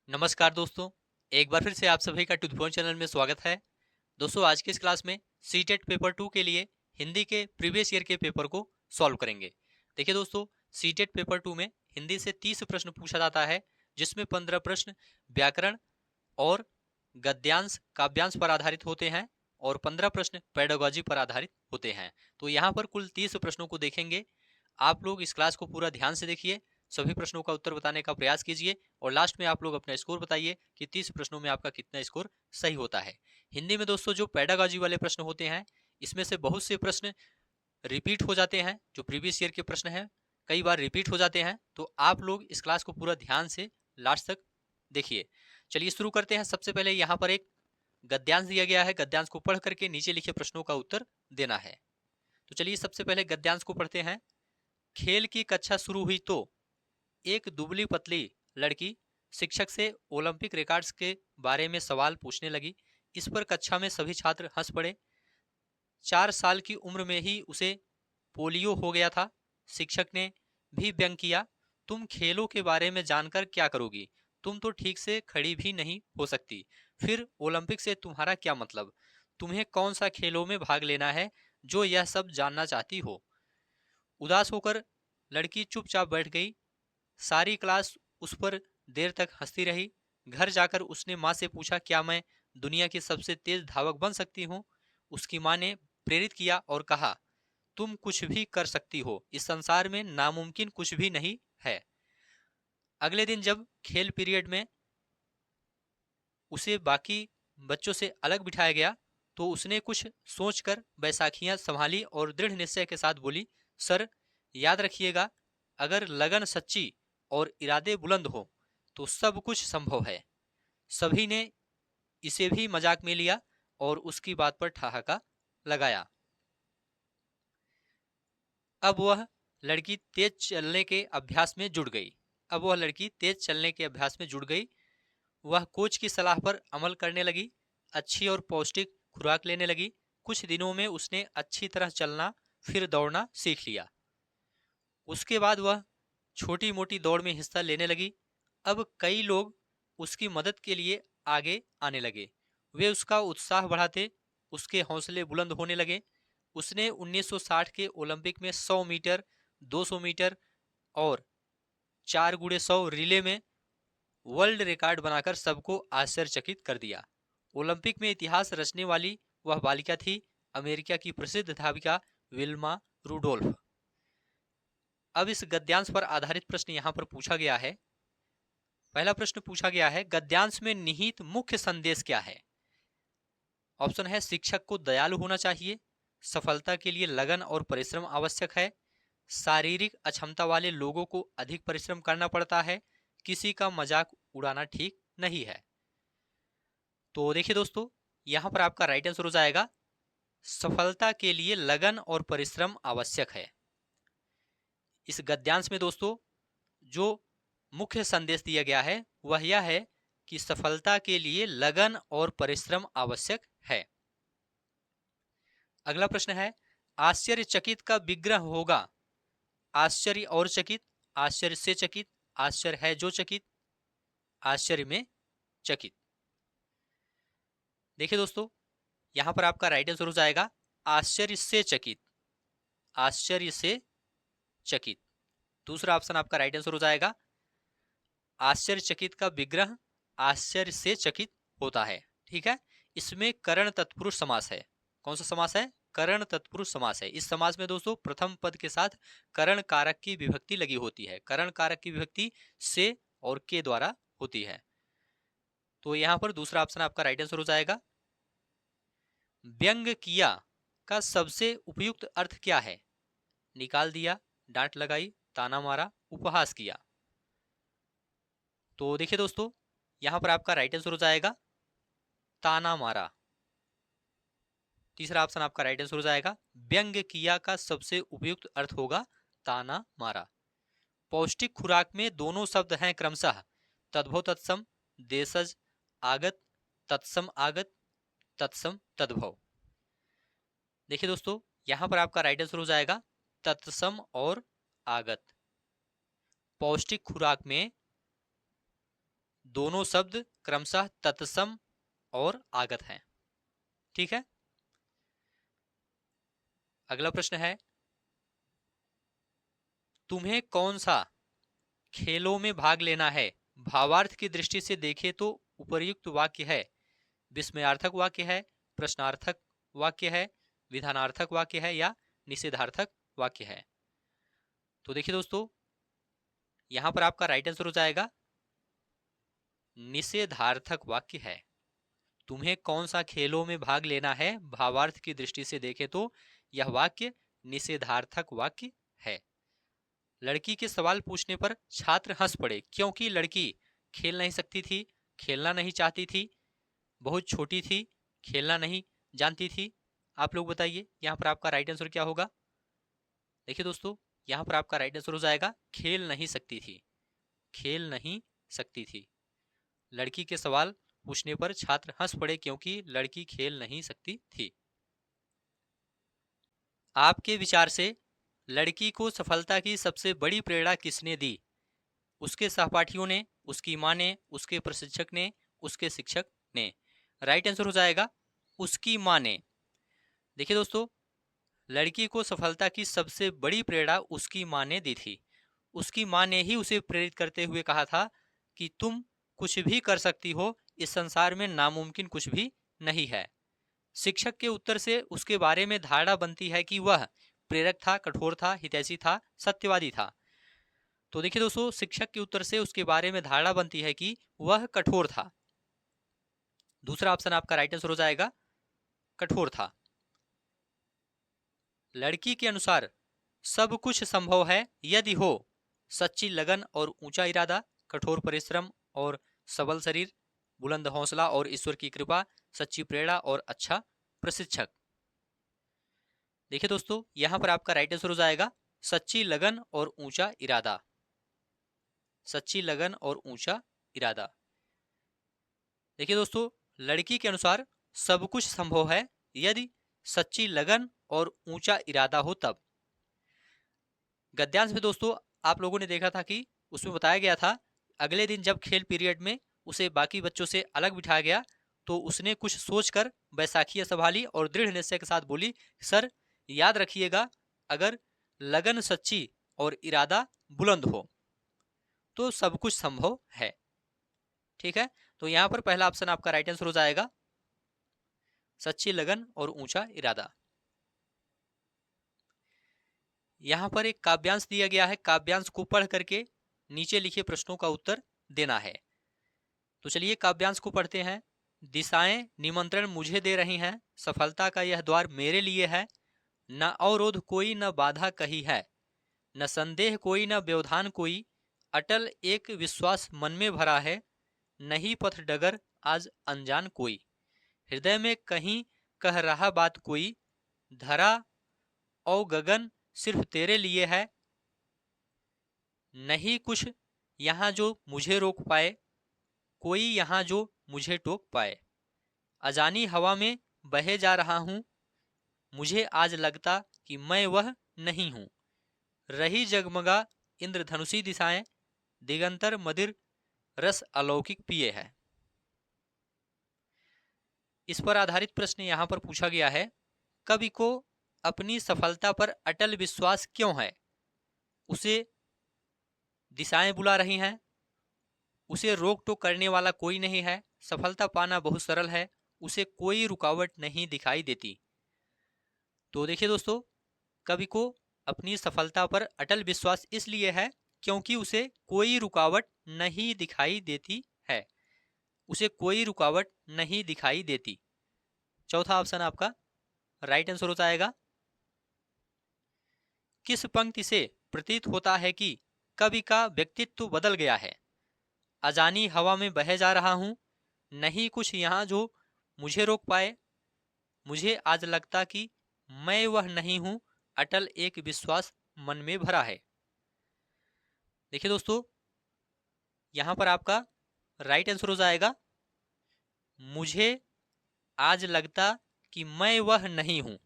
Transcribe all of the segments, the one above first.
नमस्कार दोस्तों। एक बार फिर से आप सभी का टू द पॉइंट चैनल में स्वागत है। दोस्तों, आज की इस क्लास में सीटेट पेपर 2 के लिए हिंदी के प्रीवियस ईयर के पेपर को सॉल्व करेंगे। देखिए दोस्तों, सीटेट पेपर 2 में हिंदी से 30 प्रश्न पूछा जाता है, जिसमें 15 प्रश्न व्याकरण और गद्यांश काव्यांश पर आधारित होते हैं और 15 प्रश्न पेडागोजी पर आधारित होते हैं। तो यहाँ पर कुल 30 प्रश्नों को देखेंगे। आप लोग इस क्लास को पूरा ध्यान से देखिए, सभी प्रश्नों का उत्तर बताने का प्रयास कीजिए और लास्ट में आप लोग अपना स्कोर बताइए कि 30 प्रश्नों में आपका कितना स्कोर सही होता है। हिंदी में दोस्तों जो पेडागोजी वाले प्रश्न होते हैं, इसमें से बहुत से प्रश्न रिपीट हो जाते हैं। जो प्रीवियस ईयर के प्रश्न हैं कई बार रिपीट हो जाते हैं, तो आप लोग इस क्लास को पूरा ध्यान से लास्ट तक देखिए। चलिए शुरू करते हैं। सबसे पहले यहाँ पर एक गद्यांश दिया गया है, गद्यांश को पढ़ करके नीचे लिखे प्रश्नों का उत्तर देना है। तो चलिए सबसे पहले गद्यांश को पढ़ते हैं। खेल की कक्षा शुरू हुई तो एक दुबली पतली लड़की शिक्षक से ओलंपिक रिकॉर्ड्स के बारे में सवाल पूछने लगी। इस पर कक्षा में सभी छात्र हंस पड़े। 4 साल की उम्र में ही उसे पोलियो हो गया था। शिक्षक ने भी व्यंग किया, तुम खेलों के बारे में जानकर क्या करोगी? तुम तो ठीक से खड़ी भी नहीं हो सकती। फिर ओलंपिक से तुम्हारा क्या मतलब? तुम्हें कौन सा खेलों में भाग लेना है जो यह सब जानना चाहती हो? उदास होकर लड़की चुपचाप बैठ गई। सारी क्लास उस पर देर तक हंसती रही। घर जाकर उसने माँ से पूछा, क्या मैं दुनिया की सबसे तेज धावक बन सकती हूँ? उसकी माँ ने प्रेरित किया और कहा, तुम कुछ भी कर सकती हो, इस संसार में नामुमकिन कुछ भी नहीं है। अगले दिन जब खेल पीरियड में उसे बाकी बच्चों से अलग बिठाया गया, तो उसने कुछ सोचकर बैसाखियां संभाली और दृढ़ निश्चय के साथ बोली, सर, याद रखिएगा, अगर लगन सच्ची और इरादे बुलंद हो तो सब कुछ संभव है। सभी ने इसे भी मजाक में लिया और उसकी बात पर ठहाका लगाया। अब वह लड़की तेज चलने के अभ्यास में जुट गई। अब वह लड़की तेज चलने के अभ्यास में जुट गई। वह कोच की सलाह पर अमल करने लगी, अच्छी और पौष्टिक खुराक लेने लगी। कुछ दिनों में उसने अच्छी तरह चलना फिर दौड़ना सीख लिया। उसके बाद वह छोटी मोटी दौड़ में हिस्सा लेने लगी। अब कई लोग उसकी मदद के लिए आगे आने लगे। वे उसका उत्साह बढ़ाते, उसके हौसले बुलंद होने लगे। उसने 1960 के ओलंपिक में 100 मीटर, 200 मीटर और 4x100 रिले में वर्ल्ड रिकॉर्ड बनाकर सबको आश्चर्यचकित कर दिया। ओलंपिक में इतिहास रचने वाली वह बालिका थी, अमेरिका की प्रसिद्ध धाविका विल्मा रूडोल्फ। अब इस गद्यांश पर आधारित प्रश्न यहाँ पर पूछा गया है। पहला प्रश्न पूछा गया है, गद्यांश में निहित मुख्य संदेश क्या है? ऑप्शन है, शिक्षक को दयालु होना चाहिए, सफलता के लिए लगन और परिश्रम आवश्यक है, शारीरिक अक्षमता वाले लोगों को अधिक परिश्रम करना पड़ता है, किसी का मजाक उड़ाना ठीक नहीं है। तो देखिए दोस्तों, यहां पर आपका राइट आंसर हो जाएगा, सफलता के लिए लगन और परिश्रम आवश्यक है। इस गद्यांश में दोस्तों जो मुख्य संदेश दिया गया है वह यह है कि सफलता के लिए लगन और परिश्रम आवश्यक है। अगला प्रश्न है, आश्चर्यचकित का विग्रह होगा आश्चर्य और चकित, आश्चर्य से चकित, आश्चर्य है जो चकित, आश्चर्य में चकित। देखिए दोस्तों, यहां पर आपका राइट आंसर हो जाएगा आश्चर्य से चकित, आश्चर्य से चकित। दूसरा ऑप्शन आपका राइट आंसर हो जाएगा, आश्चर्यचकित का विग्रह आश्चर्य से चकित होता है। ठीक है, इसमें करण तत्पुरुष समास है। कौन सा समास है? करण तत्पुरुष समास है। इस समास में दोस्तों प्रथम पद के साथ करण कारक की विभक्ति लगी होती है। करण कारक की विभक्ति से और के द्वारा होती है। तो यहां पर दूसरा ऑप्शन आपका राइट आंसर हो जाएगा। व्यंग किया का सबसे उपयुक्त अर्थ क्या है? निकाल दिया, डांट लगाई, ताना मारा, उपहास किया। तो देखिए दोस्तों, यहां पर आपका राइट आंसर हो जाएगा ताना मारा। तीसरा ऑप्शन आपका राइट आंसर हो जाएगा, व्यंग किया का सबसे उपयुक्त अर्थ होगा ताना मारा। पौष्टिक खुराक में दोनों शब्द हैं क्रमशः तद्भव तत्सम, देशज आगत, तत्सम आगत, तत्सम तद्भव। देखिए दोस्तों, यहां पर आपका राइट आंसर हो जाएगा तत्सम और आगत। पौष्टिक खुराक में दोनों शब्द क्रमशः तत्सम और आगत हैं। ठीक है, अगला प्रश्न है, तुम्हें कौन सा खेलों में भाग लेना है? भावार्थ की दृष्टि से देखें तो उपर्युक्त वाक्य है, विस्मयार्थक वाक्य है, प्रश्नार्थक वाक्य है, विधानार्थक वाक्य है या निषेधार्थक वाक्य है? तो देखिए दोस्तों, यहां पर आपका राइट आंसर हो जाएगा निषेधार्थक वाक्य है। तुम्हें कौन सा खेलों में भाग लेना है, भावार्थ की दृष्टि से देखें तो यह वाक्य निषेधार्थक वाक्य है। लड़की के सवाल पूछने पर छात्र हंस पड़े क्योंकि लड़की खेल नहीं सकती थी, खेलना नहीं चाहती थी, बहुत छोटी थी, खेलना नहीं जानती थी। आप लोग बताइए यहाँ पर आपका राइट आंसर क्या होगा? देखिए दोस्तों, यहाँ पर आपका राइट आंसर हो जाएगा खेल नहीं सकती थी, खेल नहीं सकती थी। लड़की के सवाल पूछने पर छात्र हंस पड़े क्योंकि लड़की खेल नहीं सकती थी। आपके विचार से लड़की को सफलता की सबसे बड़ी प्रेरणा किसने दी? उसके सहपाठियों ने, उसकी माँ ने, उसके प्रशिक्षक ने, उसके शिक्षक ने? राइट आंसर हो जाएगा उसकी माँ ने। देखिए दोस्तों, लड़की को सफलता की सबसे बड़ी प्रेरणा उसकी माँ ने दी थी। उसकी माँ ने ही उसे प्रेरित करते हुए कहा था कि तुम कुछ भी कर सकती हो, इस संसार में नामुमकिन कुछ भी नहीं है। शिक्षक के उत्तर से उसके बारे में धारणा बनती है कि वह प्रेरक था, कठोर था, हितैषी था, सत्यवादी था। तो देखिए दोस्तों, शिक्षक के उत्तर से उसके बारे में धारणा बनती है कि वह कठोर था। दूसरा ऑप्शन आपका राइट आंसर हो जाएगा कठोर था। लड़की के अनुसार सब कुछ संभव है यदि हो सच्ची लगन और ऊंचा इरादा, कठोर परिश्रम और सबल शरीर, बुलंद हौसला और ईश्वर की कृपा, सच्ची प्रेरणा और अच्छा प्रशिक्षक। देखिए दोस्तों, यहां पर आपका राइट आंसर हो जाएगा सच्ची लगन और ऊंचा इरादा, सच्ची लगन और ऊंचा इरादा। देखिए दोस्तों, लड़की के अनुसार सब कुछ संभव है यदि सच्ची लगन और ऊंचा इरादा हो तब। गद्यांश में दोस्तों आप लोगों ने देखा था कि उसमें बताया गया था अगले दिन जब खेल पीरियड में उसे बाकी बच्चों से अलग बिठाया गया तो उसने कुछ सोचकर बैसाखियां संभाली और दृढ़ निश्चय के साथ बोली, सर याद रखिएगा, अगर लगन सच्ची और इरादा बुलंद हो तो सब कुछ संभव है। ठीक है, तो यहां पर पहला ऑप्शन आपका राइट आंसर हो जाएगा सच्ची लगन और ऊंचा इरादा। यहां पर एक काव्यांश दिया गया है, काव्यांश को पढ़ करके नीचे लिखे प्रश्नों का उत्तर देना है। तो चलिए काव्यांश को पढ़ते हैं। दिशाएं निमंत्रण मुझे दे रही हैं, सफलता का यह द्वार मेरे लिए है, न अवरोध कोई न बाधा कही है, न संदेह कोई न व्यवधान कोई, अटल एक विश्वास मन में भरा है, नहीं पथ डगर आज अनजान कोई, हृदय में कहीं कह रहा बात कोई, धरा और गगन सिर्फ तेरे लिए है, नहीं कुछ यहाँ जो मुझे रोक पाए, कोई यहाँ जो मुझे टोक पाए, अजानी हवा में बहे जा रहा हूँ, मुझे आज लगता कि मैं वह नहीं हूँ, रही जगमगा इंद्रधनुषी दिशाएं, दिगंतर मदिर रस अलौकिक पिए है। इस पर आधारित प्रश्न यहाँ पर पूछा गया है, कवि को अपनी सफलता पर अटल विश्वास क्यों है? उसे दिशाएं बुला रही हैं, उसे रोक टोक करने वाला कोई नहीं है, सफलता पाना बहुत सरल है, उसे कोई रुकावट नहीं दिखाई देती। तो देखिए दोस्तों, कवि को अपनी सफलता पर अटल विश्वास इसलिए है क्योंकि उसे कोई रुकावट नहीं दिखाई देती है, उसे कोई रुकावट नहीं दिखाई देती। चौथा ऑप्शन आपका राइट आंसर हो जाएगा। किस पंक्ति से प्रतीत होता है कि कवि का व्यक्तित्व बदल गया है? अजानी हवा में बहे जा रहा हूं, नहीं कुछ यहां जो मुझे रोक पाए, मुझे आज लगता कि मैं वह नहीं हूं, अटल एक विश्वास मन में भरा है। देखिए दोस्तों, यहां पर आपका राइट आंसर हो जाएगा मुझे आज लगता कि मैं वह नहीं हूं।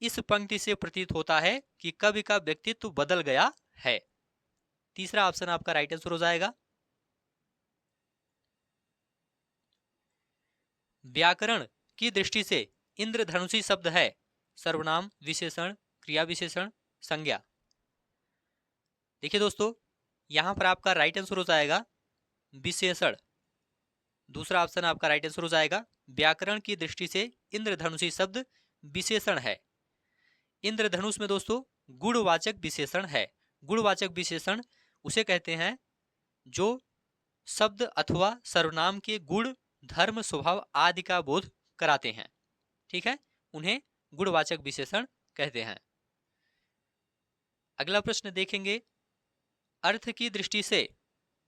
इस पंक्ति से प्रतीत होता है कि कवि का व्यक्तित्व बदल गया है। तीसरा ऑप्शन आपका राइट आंसर हो जाएगा। व्याकरण की दृष्टि से इंद्रधनुषी शब्द है? सर्वनाम, विशेषण, क्रिया विशेषण, संज्ञा। देखिए दोस्तों, यहां पर आपका राइट आंसर हो जाएगा विशेषण। दूसरा ऑप्शन आपका राइट आंसर हो जाएगा। व्याकरण की दृष्टि से इंद्रधनुषी शब्द विशेषण है। इंद्रधनुष में दोस्तों गुणवाचक विशेषण है। गुणवाचक विशेषण उसे कहते हैं जो शब्द अथवा सर्वनाम के गुण, धर्म, स्वभाव आदि का बोध कराते हैं। ठीक है, उन्हें गुणवाचक विशेषण कहते हैं। अगला प्रश्न देखेंगे, अर्थ की दृष्टि से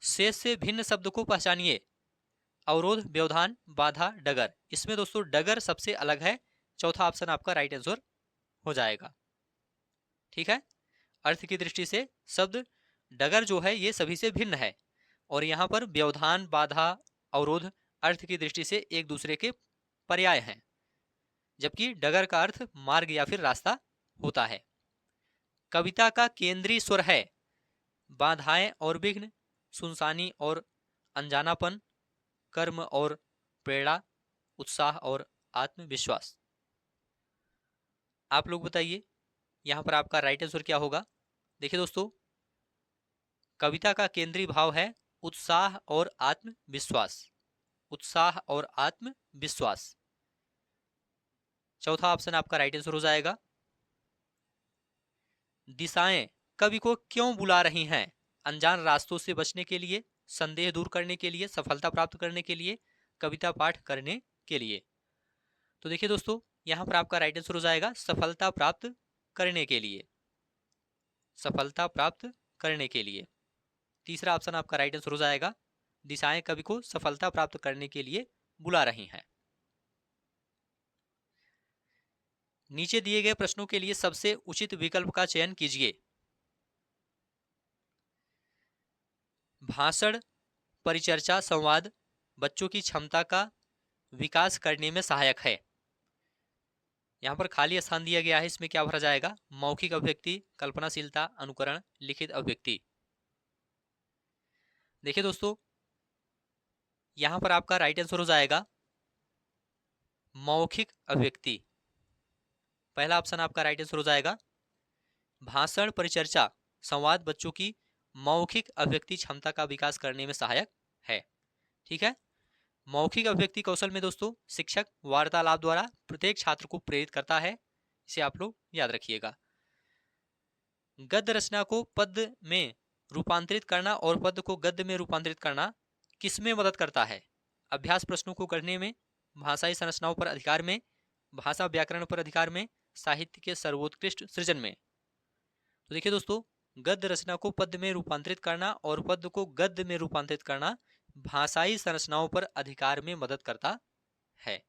शेष से भिन्न शब्द को पहचानिए। अवरोध, व्यवधान, बाधा, डगर। इसमें दोस्तों डगर सबसे अलग है। चौथा ऑप्शन आपका राइट आंसर हो जाएगा। ठीक है, अर्थ की दृष्टि से शब्द डगर जो है ये सभी से भिन्न है, और यहां पर व्यवधान, बाधा, अवरोध अर्थ की दृष्टि से एक दूसरे के पर्याय हैं, जबकि डगर का अर्थ मार्ग या फिर रास्ता होता है। कविता का केंद्रीय स्वर है बाधाएं और विघ्न, सुनसानी और अनजानापन, कर्म और प्रेरणा, उत्साह और आत्मविश्वास। आप लोग बताइए यहां पर आपका राइट आंसर क्या होगा। देखिए दोस्तों, कविता का केंद्रीय भाव है उत्साह और आत्मविश्वास। उत्साह और आत्मविश्वास। चौथा ऑप्शन आपका राइट आंसर हो जाएगा। दिशाएं कवि को क्यों बुला रही हैं? अनजान रास्तों से बचने के लिए, संदेह दूर करने के लिए, सफलता प्राप्त करने के लिए, कविता पाठ करने के लिए। तो देखिए दोस्तों, यहां पर आपका राइट आंसर हो जाएगा सफलता प्राप्त करने के लिए। सफलता प्राप्त करने के लिए। तीसरा ऑप्शन आपका राइट आंसर हो जाएगा। दिशाएं कवि को सफलता प्राप्त करने के लिए बुला रही हैं। नीचे दिए गए प्रश्नों के लिए सबसे उचित विकल्प का चयन कीजिए। भाषण, परिचर्चा, संवाद बच्चों की क्षमता का विकास करने में सहायक है। यहां पर खाली स्थान दिया गया है, इसमें क्या भरा जाएगा? मौखिक अभिव्यक्ति, कल्पनाशीलता, अनुकरण, लिखित अभिव्यक्ति। देखिए दोस्तों, यहां पर आपका राइट आंसर हो जाएगा मौखिक अभिव्यक्ति। पहला ऑप्शन आपका राइट आंसर हो जाएगा। भाषण, परिचर्चा, संवाद बच्चों की मौखिक अभिव्यक्ति क्षमता का विकास करने में सहायक है। ठीक है, मौखिक अभिव्यक्ति कौशल में दोस्तों शिक्षक वार्तालाप द्वारा प्रत्येक छात्र को प्रेरित करता है। इसे आप लोग याद रखिएगा। गद्य रचना को पद्य में रूपांतरित करना और पद्य को गद्य में रूपांतरित करना किसमें मदद करता है? अभ्यास प्रश्नों को करने में, भाषाई संरचनाओं पर अधिकार में, भाषा व्याकरण पर अधिकार में, साहित्य के सर्वोत्कृष्ट सृजन में। तो देखिए दोस्तों, गद्य रचना को पद्य में रूपांतरित करना और पद्य को गद्य में रूपांतरित करना भाषाई संरचनाओं पर अधिकार में मदद करता है।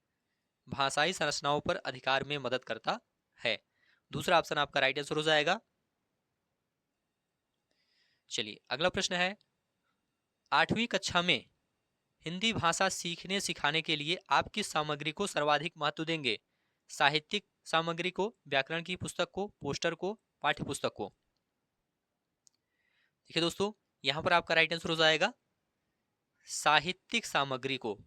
भाषाई संरचनाओं पर अधिकार में मदद करता है। दूसरा ऑप्शन आपका राइट आंसर हो जाएगा। चलिए अगला प्रश्न है, 8वीं कक्षा में हिंदी भाषा सीखने सिखाने के लिए आप किस सामग्री को सर्वाधिक महत्व देंगे? साहित्यिक सामग्री को, व्याकरण की पुस्तक को, पोस्टर को, पाठ्य पुस्तक को? देखिए दोस्तों, यहां पर आपका राइट आंसर हो जाएगा साहित्यिक सामग्री को।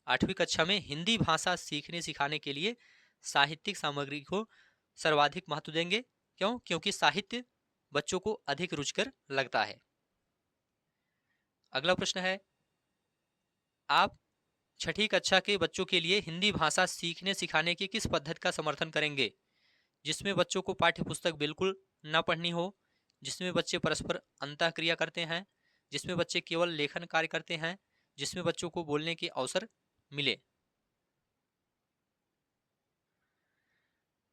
8वीं कक्षा में हिंदी भाषा सीखने सिखाने के लिए साहित्यिक सामग्री को सर्वाधिक महत्व देंगे। क्यों? क्योंकि साहित्य बच्चों को अधिक रुचिकर लगता है। अगला प्रश्न है, आप 6ठी कक्षा के बच्चों के लिए हिंदी भाषा सीखने सिखाने की किस पद्धति का समर्थन करेंगे? जिसमें बच्चों को पाठ्य पुस्तक बिल्कुल न पढ़नी हो, जिसमें बच्चे परस्पर अंतःक्रिया करते हैं, जिसमें बच्चे केवल लेखन कार्य करते हैं, जिसमें बच्चों को बोलने के अवसर मिले।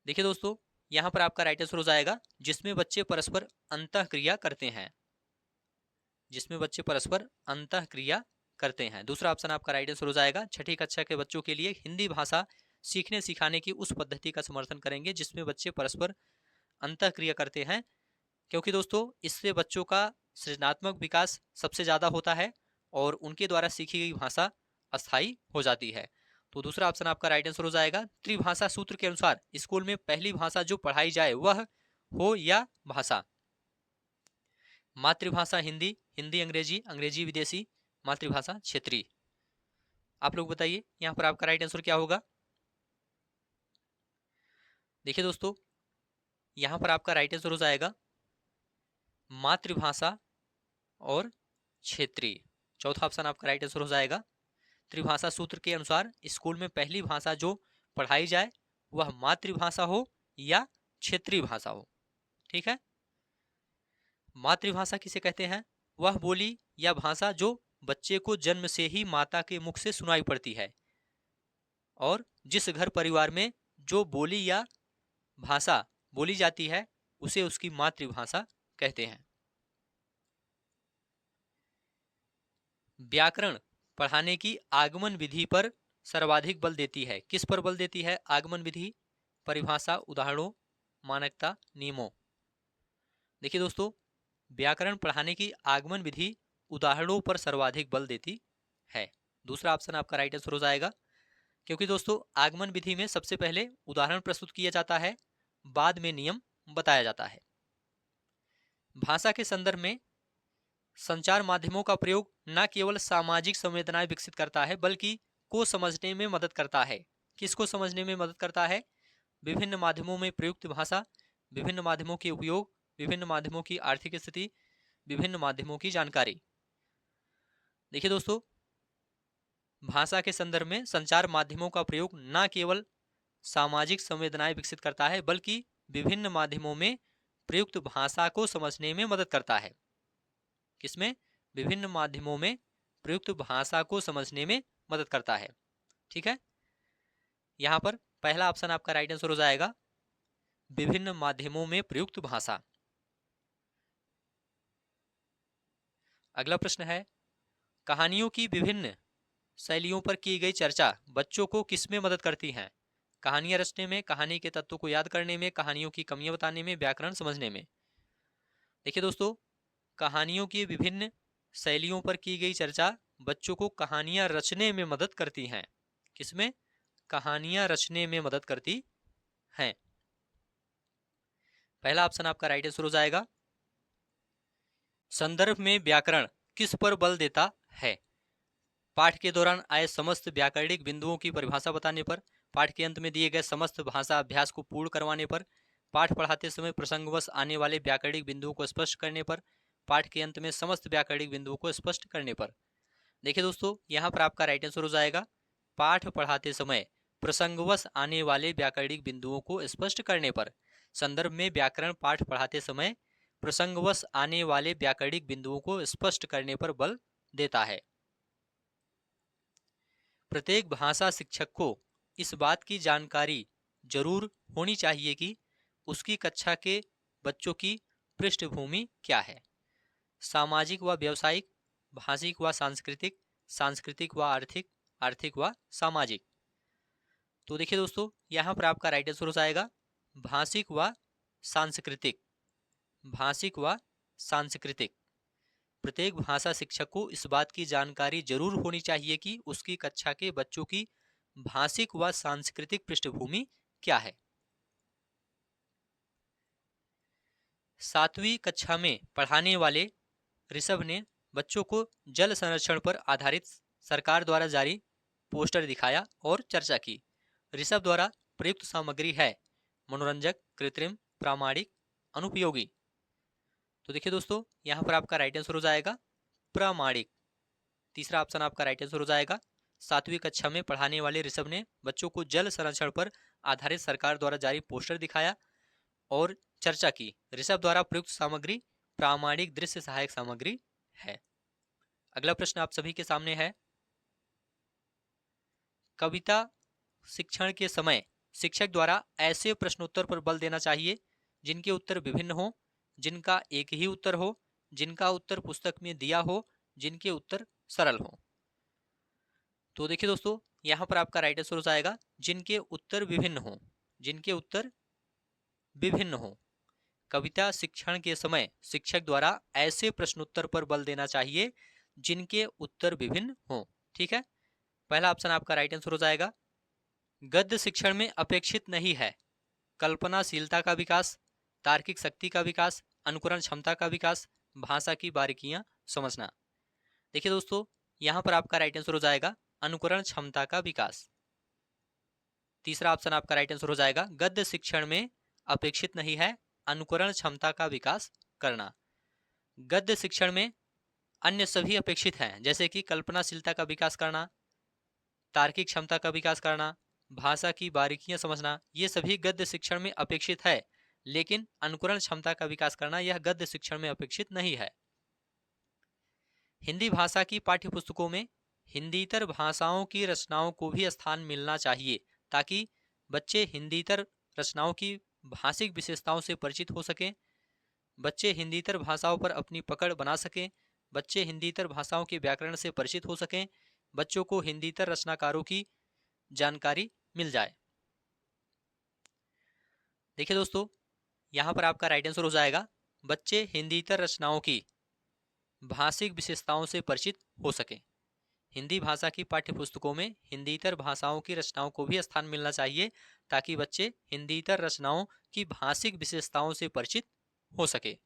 देखिए दोस्तों, यहां पर आपका राइट आंसर हो जाएगा जिसमें बच्चे परस्पर अंतःक्रिया करते हैं। जिसमें बच्चे परस्पर अंतःक्रिया करते हैं। दूसरा ऑप्शन आपका राइट आंसर हो जाएगा। 6ठी कक्षा के बच्चों के लिए हिंदी भाषा सीखने सिखाने की उस पद्धति का समर्थन करेंगे जिसमें बच्चे परस्पर अंतःक्रिया करते हैं, क्योंकि दोस्तों इससे बच्चों का सृजनात्मक विकास सबसे ज्यादा होता है और उनके द्वारा सीखी गई भाषा अस्थायी हो जाती है। तो दूसरा ऑप्शन आपका राइट आंसर हो जाएगा। त्रिभाषा सूत्र के अनुसार स्कूल में पहली भाषा जो पढ़ाई जाए वह हो या भाषा? मातृभाषा हिंदी, हिंदी अंग्रेजी, अंग्रेजी विदेशी, मातृभाषा क्षेत्रीय। आप लोग बताइए यहाँ पर आपका राइट आंसर क्या होगा। देखिए दोस्तों, यहाँ पर आपका राइट आंसर हो जाएगा मातृभाषा और क्षेत्रीय। चौथा ऑप्शन आपका राइट आंसर हो जाएगा। त्रिभाषा सूत्र के अनुसार स्कूल में पहली भाषा जो पढ़ाई जाए वह मातृभाषा हो या क्षेत्रीय भाषा हो। ठीक है, मातृभाषा किसे कहते हैं? वह बोली या भाषा जो बच्चे को जन्म से ही माता के मुख से सुनाई पड़ती है और जिस घर परिवार में जो बोली या भाषा बोली जाती है उसे उसकी मातृभाषा कहते हैं। व्याकरण पढ़ाने की आगमन विधि पर सर्वाधिक बल देती है। किस पर बल देती है? आगमन विधि, परिभाषा, उदाहरणों, मानकता, नियमों। देखिए दोस्तों, व्याकरण पढ़ाने की आगमन विधि उदाहरणों पर सर्वाधिक बल देती है। दूसरा ऑप्शन आपका राइट आंसर हो जाएगा, क्योंकि दोस्तों आगमन विधि में सबसे पहले उदाहरण प्रस्तुत किया जाता है, बाद में नियम बताया जाता है। भाषा के संदर्भ में संचार माध्यमों का प्रयोग न केवल सामाजिक संवेदनाएं विकसित करता है बल्कि को समझने में मदद करता है। किसको समझने में मदद करता है? विभिन्न माध्यमों में प्रयुक्त भाषा, विभिन्न माध्यमों के उपयोग, विभिन्न माध्यमों की आर्थिक स्थिति, विभिन्न माध्यमों की जानकारी। देखिए दोस्तों, भाषा के संदर्भ में संचार माध्यमों का प्रयोग न केवल सामाजिक संवेदनाएं विकसित करता है बल्कि विभिन्न माध्यमों में प्रयुक्त भाषा को समझने में मदद करता है। किसमें? विभिन्न माध्यमों में प्रयुक्त भाषा को समझने में मदद करता है। ठीक है, यहां पर पहला ऑप्शन आपका राइट आंसर हो जाएगा, विभिन्न माध्यमों में प्रयुक्त भाषा। अगला प्रश्न है, कहानियों की विभिन्न शैलियों पर की गई चर्चा बच्चों को किसमें मदद करती है? कहानियां रचने में, कहानी के तत्वों को याद करने में, कहानियों की कमियां बताने में, व्याकरण समझने में। देखिए दोस्तों, कहानियों की विभिन्न शैलियों पर की गई चर्चा बच्चों को कहानियां रचने में मदद करती हैं। किसमें? कहानियां रचने में मदद करती हैं। पहला ऑप्शन आपका राइट आंसर हो जाएगा। संदर्भ में व्याकरण किस पर बल देता है? पाठ के दौरान आए समस्त व्याकरणिक बिंदुओं की परिभाषा बताने पर, पाठ के अंत में दिए गए समस्त भाषा अभ्यास को पूर्ण करवाने पर, पाठ पढ़ाते समय प्रसंगवश आने वाले व्याकरणिक बिंदुओं को स्पष्ट करने पर, पाठ के अंत में समस्त व्याकरणिक बिंदुओं को स्पष्ट करने पर। देखिए दोस्तों, यहाँ पर आपका राइट आंसर हो जाएगा, पाठ पढ़ाते समय प्रसंगवश आने वाले व्याकरणिक बिंदुओं को स्पष्ट करने पर। संदर्भ में व्याकरण पाठ पढ़ाते समय प्रसंगवश आने वाले व्याकरणिक बिंदुओं को स्पष्ट करने पर बल देता है। प्रत्येक भाषा शिक्षक को इस बात की जानकारी जरूर होनी चाहिए कि उसकी कक्षा के बच्चों की पृष्ठभूमि क्या है। सामाजिक व व्यावसायिक, भाषिक व सांस्कृतिक, सांस्कृतिक व आर्थिक, आर्थिक व सामाजिक। तो देखिए दोस्तों, यहाँ पर आपका राइट आंसर हो जाएगा भाषिक व सांस्कृतिक। भाषिक व सांस्कृतिक। प्रत्येक भाषा शिक्षक को इस बात की जानकारी जरूर होनी चाहिए कि उसकी कक्षा के बच्चों की भाषिक व सांस्कृतिक पृष्ठभूमि क्या है। 7वीं कक्षा में पढ़ाने वाले ऋषभ ने बच्चों को जल संरक्षण पर आधारित सरकार द्वारा जारी पोस्टर दिखाया और चर्चा की। ऋषभ द्वारा प्रयुक्त सामग्री है मनोरंजक, कृत्रिम, प्रामाणिक, अनुपयोगी। तो देखिए दोस्तों, यहाँ पर आपका राइट आंसर हो जाएगा प्रामाणिक। तीसरा ऑप्शन आपका राइट आंसर हो जाएगा। 7वीं कक्षा में पढ़ाने वाले ऋषभ ने बच्चों को जल संरक्षण पर आधारित सरकार द्वारा जारी पोस्टर दिखाया और चर्चा की। ऋषभ द्वारा प्रयुक्त सामग्री प्रामाणिक दृश्य सहायक सामग्री है। अगला प्रश्न आप सभी के सामने है, कविता शिक्षण के समय शिक्षक द्वारा ऐसे प्रश्नोत्तर पर बल देना चाहिए जिनके उत्तर विभिन्न हो, जिनका एक ही उत्तर हो, जिनका उत्तर पुस्तक में दिया हो, जिनके उत्तर सरल हो। तो देखिए दोस्तों, यहाँ पर आपका राइट आंसर हो जाएगा जिनके उत्तर विभिन्न हो। जिनके उत्तर विभिन्न हो। कविता शिक्षण के समय शिक्षक द्वारा ऐसे प्रश्नोत्तर पर बल देना चाहिए जिनके उत्तर विभिन्न हो। ठीक है, पहला ऑप्शन आपका राइट आंसर हो जाएगा। गद्य शिक्षण में अपेक्षित नहीं है कल्पनाशीलता का विकास, तार्किक शक्ति का विकास, अनुकरण क्षमता का विकास, भाषा की बारीकियां समझना। देखिए दोस्तों, यहाँ पर आपका राइट आंसर हो जाएगा अनुकरण क्षमता का विकास। तीसरा ऑप्शन आपका राइट आंसर हो जाएगा, गद्य शिक्षण में अपेक्षित नहीं है अनुकरण क्षमता का विकास करना। गद्य शिक्षण में अन्य सभी अपेक्षित हैं, जैसे कि कल्पनाशीलता का विकास करना, तार्किक क्षमता का विकास करना, भाषा की बारीकियां समझना, ये सभी गद्य शिक्षण में अपेक्षित है, लेकिन अनुकरण क्षमता का विकास करना यह गद्य शिक्षण में अपेक्षित नहीं है। हिंदी भाषा की पाठ्यपुस्तकों में हिंदीतर भाषाओं की रचनाओं को भी स्थान मिलना चाहिए, ताकि बच्चे हिंदीतर रचनाओं की भाषिक विशेषताओं से परिचित हो सकें, बच्चे हिंदीतर भाषाओं पर अपनी पकड़ बना सकें, बच्चे हिंदीतर भाषाओं के व्याकरण से परिचित हो सकें, बच्चों को हिंदीतर रचनाकारों की जानकारी मिल जाए। देखिए दोस्तों, यहाँ पर आपका राइट आंसर हो जाएगा, बच्चे हिंदीतर रचनाओं की भाषिक विशेषताओं से परिचित हो सकें। हिंदी भाषा की पाठ्यपुस्तकों में हिंदीतर भाषाओं की रचनाओं को भी स्थान मिलना चाहिए, ताकि बच्चे हिंदीतर रचनाओं की भाषिक विशेषताओं से परिचित हो सके।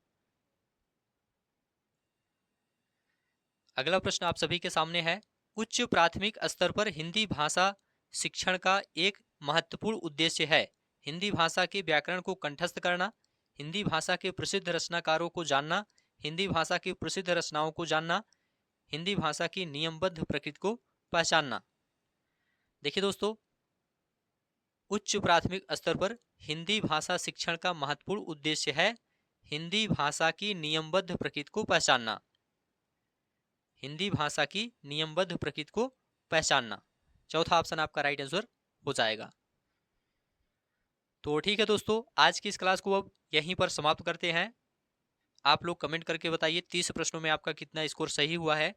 अगला प्रश्न आप सभी के सामने है, उच्च प्राथमिक स्तर पर हिंदी भाषा शिक्षण का एक महत्वपूर्ण उद्देश्य है हिंदी भाषा के व्याकरण को कंठस्थ करना, हिंदी भाषा के प्रसिद्ध रचनाकारों को जानना, हिंदी भाषा की प्रसिद्ध रचनाओं को जानना, हिंदी भाषा की नियमबद्ध प्रकृति को पहचानना। देखिए दोस्तों, उच्च प्राथमिक स्तर पर हिंदी भाषा शिक्षण का महत्वपूर्ण उद्देश्य है हिंदी भाषा की नियमबद्ध प्रकृति को पहचानना, हिंदी भाषा की नियमबद्ध प्रकृति को पहचानना। चौथा ऑप्शन आपका राइट आंसर हो जाएगा। तो ठीक है दोस्तों, आज की इस क्लास को अब यहीं पर समाप्त करते हैं। आप लोग कमेंट करके बताइए 30 प्रश्नों में आपका कितना स्कोर सही हुआ है।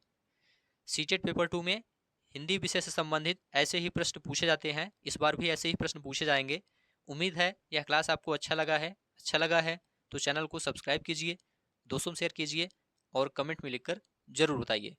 सीटेट पेपर 2 में हिंदी विषय से संबंधित ऐसे ही प्रश्न पूछे जाते हैं, इस बार भी ऐसे ही प्रश्न पूछे जाएंगे। उम्मीद है यह क्लास आपको अच्छा लगा है तो चैनल को सब्सक्राइब कीजिए, दोस्तों में शेयर कीजिए और कमेंट में लिखकर जरूर बताइए।